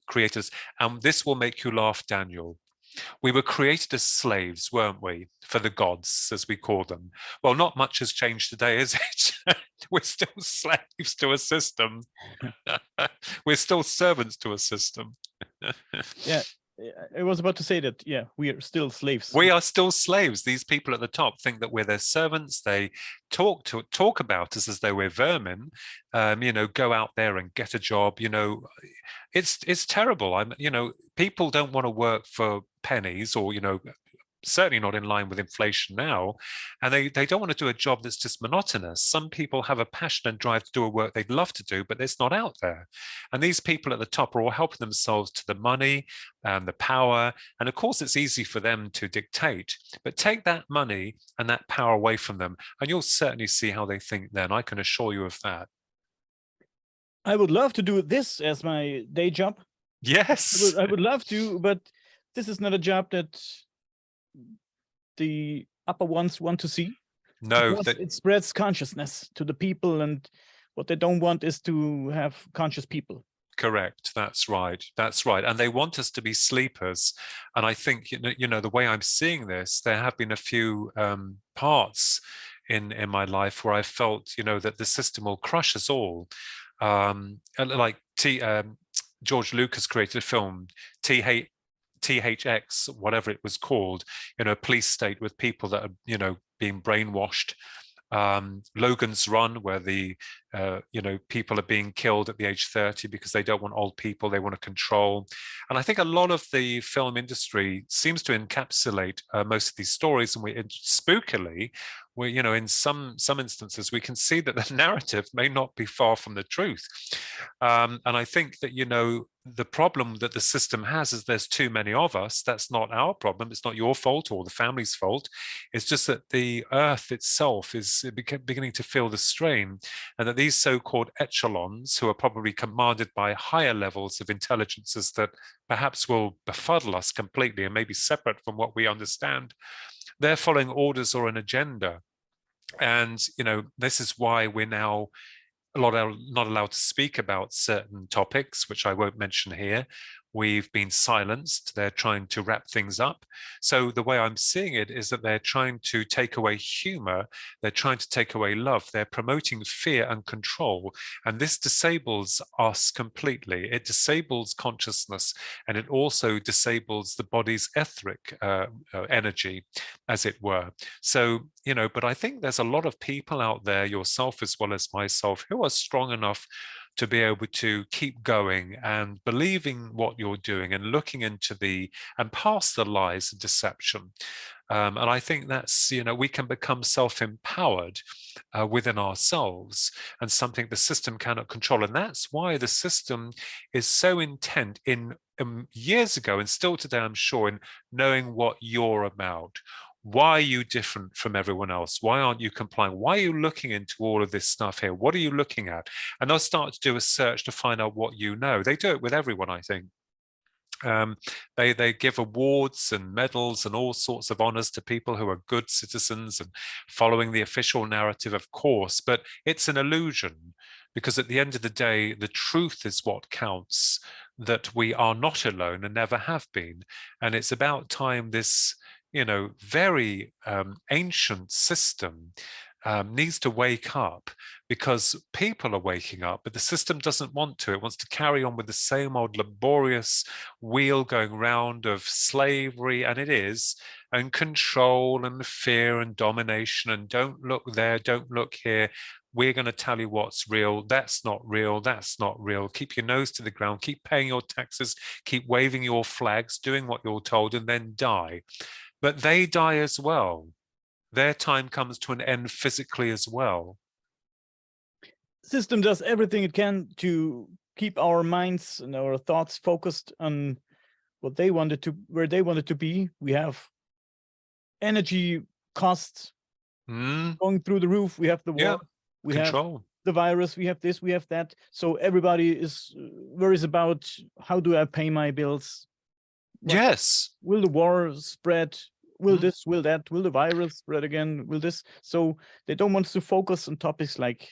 created us. And this will make you laugh, Daniel. We were created as slaves, weren't we, for the gods, as we call them? Well, not much has changed today, is it? We're still slaves to a system. We're still servants to a system. Yeah, I was about to say that, yeah, we are still slaves. We are still slaves. These people at the top think that we're their servants. They talk about us as though we're vermin. Go out there and get a job. It's terrible. People don't want to work for pennies, or certainly not in line with inflation now, and they don't want to do a job that's just monotonous. Some people have a passion and drive to do a work they'd love to do, but it's not out there. And these people at the top are all helping themselves to the money and the power, and of course it's easy for them to dictate, but take that money and that power away from them and you'll certainly see how they think then. I can assure you of that. I would love to do this as my day job. Yes, I would love to, but this is not a job that the upper ones want to see. No, it spreads consciousness to the people, and what they don't want is to have conscious people. Correct. That's right. And they want us to be sleepers. And I think, the way I'm seeing this, there have been a few parts in my life where I felt, that the system will crush us all. Like George Lucas created a film, THX, whatever it was called, a police state with people that are, being brainwashed. Logan's Run, where the people are being killed at the age 30 because they don't want old people, they want to control. And I think a lot of the film industry seems to encapsulate most of these stories, and spookily, in some instances we can see that the narrative may not be far from the truth. And I think that the problem that the system has is there's too many of us. That's not our problem. It's not your fault or the family's fault. It's just that the earth itself is beginning to feel the strain, and that these so-called echelons, who are probably commanded by higher levels of intelligences that perhaps will befuddle us completely and maybe separate from what we understand, they're following orders or an agenda. And this is why we're now not allowed to speak about certain topics, which I won't mention here. We've been silenced. They're trying to wrap things up. So the way I'm seeing it is that they're trying to take away humor. They're trying to take away love. They're promoting fear and control. And this disables us completely. It disables consciousness, and it also disables the body's etheric energy, as it were. So, but I think there's a lot of people out there, yourself as well as myself, who are strong enough to be able to keep going and believing what you're doing and looking into and past the lies and deception. And I think that's, we can become self-empowered within ourselves, and something the system cannot control. And that's why the system is so intent in years ago, and still today, I'm sure, in knowing what you're about, Why are you different from everyone else? Why aren't you complying? Why are you looking into all of this stuff here? What are you looking at? And they'll start to do a search to find out what you know. They do it with everyone, I think. They give awards and medals and all sorts of honors to people who are good citizens and following the official narrative, of course, but it's an illusion, because at the end of the day, the truth is what counts, that we are not alone and never have been. And it's about time this, very ancient system needs to wake up, because people are waking up, but the system doesn't want to. It wants to carry on with the same old laborious wheel going round of slavery, and it is, and control and fear and domination, and don't look there, don't look here. We're going to tell you what's real. That's not real. That's not real. Keep your nose to the ground. Keep paying your taxes. Keep waving your flags, doing what you're told, and then die. But they die as well. Their time comes to an end physically as well. System does everything it can to keep our minds and our thoughts focused on what they wanted to, where they wanted to be. We have energy costs going through the roof. We have the war. We control. Have the virus. We have this. We have that. So everybody is worries about, how do I pay my bills? Yes. Will the war spread? Will this, will that, will the virus spread again? Will this? So they don't want to focus on topics like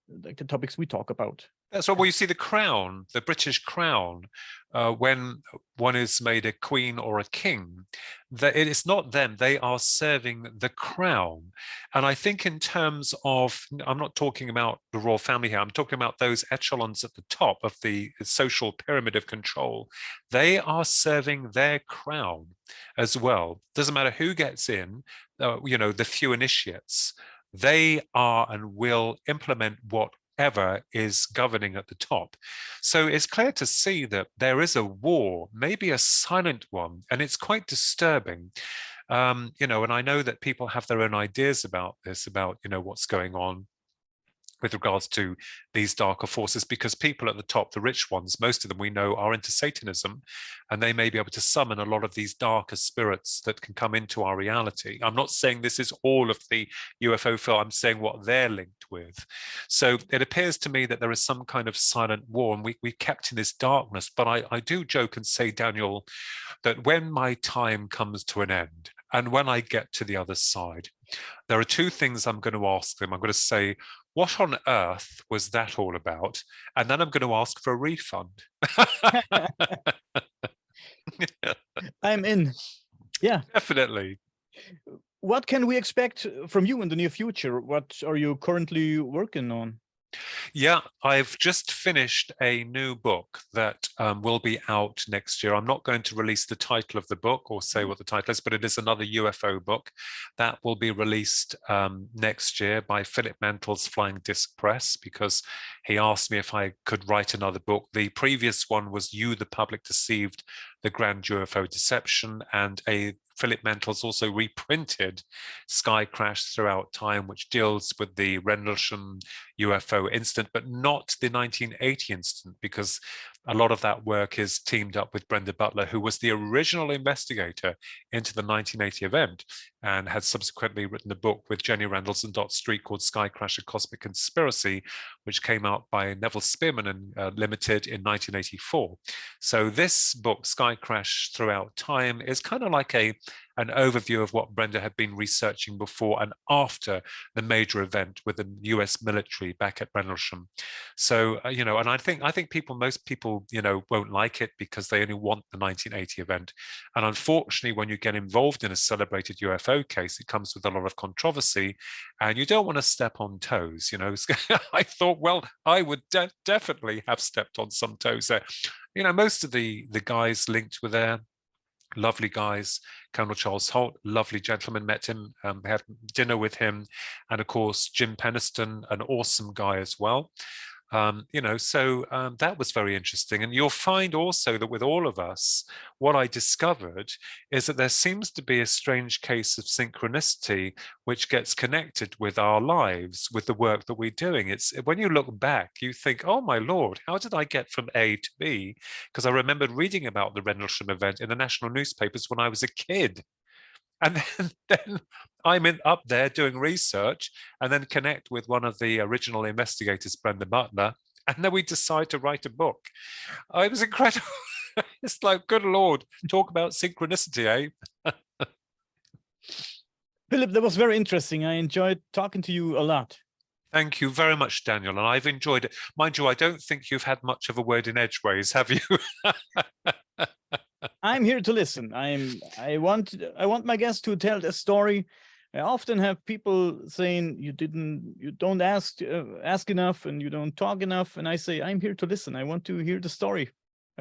the topics we talk about. That's right. Well, you see the crown, the British crown, when one is made a queen or a king, that it is not them, they are serving the crown. And I think in terms of, I'm not talking about the royal family here, I'm talking about those echelons at the top of the social pyramid of control. They are serving their crown as well. Doesn't matter who gets in, the few initiates. They are and will implement whatever is governing at the top. So it's clear to see that there is a war, maybe a silent one, and it's quite disturbing. And I know that people have their own ideas about this, about, what's going on with regards to these darker forces, because people at the top, the rich ones, most of them we know are into Satanism, and they may be able to summon a lot of these darker spirits that can come into our reality. I'm not saying this is all of the UFO film, I'm saying what they're linked with. So it appears to me that there is some kind of silent war, and we kept in this darkness. But I do joke and say, Daniel, that when my time comes to an end, and when I get to the other side, there are two things I'm going to ask them. I'm going to say, what on earth was that all about? And then I'm going to ask for a refund. I'm in. Yeah. Definitely. What can we expect from you in the near future? What are you currently working on? Yeah, I've just finished a new book that will be out next year. I'm not going to release the title of the book or say what the title is, but it is another UFO book that will be released next year by Philip Mantle's Flying Disc Press, because he asked me if I could write another book. The previous one was You, the Public Deceived, the Grand UFO Deception, and Philip Mantle's also reprinted Sky Crash Throughout Time, which deals with the Rendlesham UFO incident, but not the 1980 incident, because a lot of that work is teamed up with Brenda Butler, who was the original investigator into the 1980 event and had subsequently written a book with Jenny Randles and Dot Street called Sky Crash: A Cosmic Conspiracy, which came out by Neville Spearman and Limited in 1984. So this book, Sky Crash Throughout Time, is kind of like an overview of what Brenda had been researching before and after the major event with the US military back at Rendlesham. So, and I think most people, won't like it because they only want the 1980 event. And unfortunately, when you get involved in a celebrated UFO case, it comes with a lot of controversy, and you don't want to step on toes. I thought, well, I would definitely have stepped on some toes there. Most of the guys linked were there. Lovely guys. Colonel Charles Holt, lovely gentleman, met him, had dinner with him, and of course Jim Peniston, an awesome guy as well. So that was very interesting. And you'll find also that with all of us, what I discovered is that there seems to be a strange case of synchronicity which gets connected with our lives, with the work that we're doing. It's when you look back, you think, oh my Lord, how did I get from A to B? Because I remembered reading about the Rendlesham event in the national newspapers when I was a kid. And then I'm up there doing research and then connect with one of the original investigators, Brenda Butler, and then we decide to write a book. It was incredible. It's like, good Lord, talk about synchronicity, eh? Philip, that was very interesting. I enjoyed talking to you a lot. Thank you very much, Daniel, and I've enjoyed it. Mind you, I don't think you've had much of a word in edgeways, have you? I'm here to listen. I want my guests to tell a story. I often have people saying you don't ask enough and you don't talk enough, and I say I'm here to listen. I want to hear the story.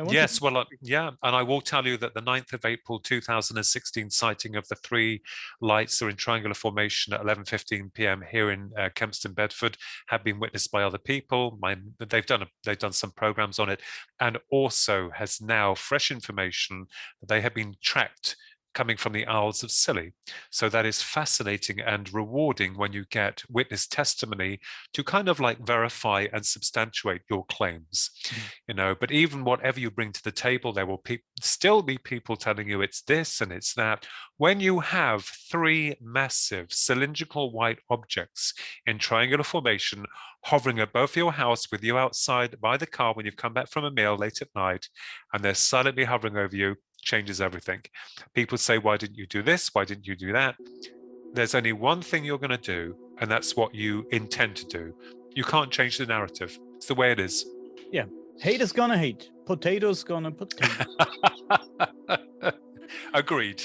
Yes, well, yeah, and I will tell you that the 9th of April 2016 sighting of the 3 lights are in triangular formation at 11:15 p.m. here in Kempston, Bedford, have been witnessed by other people. They've done some programs on it, and also has now fresh information that they have been tracked coming from the Isles of Scilly. So that is fascinating and rewarding when you get witness testimony to kind of like verify and substantiate your claims. You know, but even whatever you bring to the table, there will still be people telling you it's this and it's that. When you have 3 massive cylindrical white objects in triangular formation hovering above your house with you outside by the car when you've come back from a meal late at night, and they're silently hovering over you, changes everything. People say, why didn't you do this? Why didn't you do that? There's only one thing you're going to do, and that's what you intend to do. You can't change the narrative. It's the way it is. Yeah. Hate is gonna hate. Potatoes gonna potato. Agreed.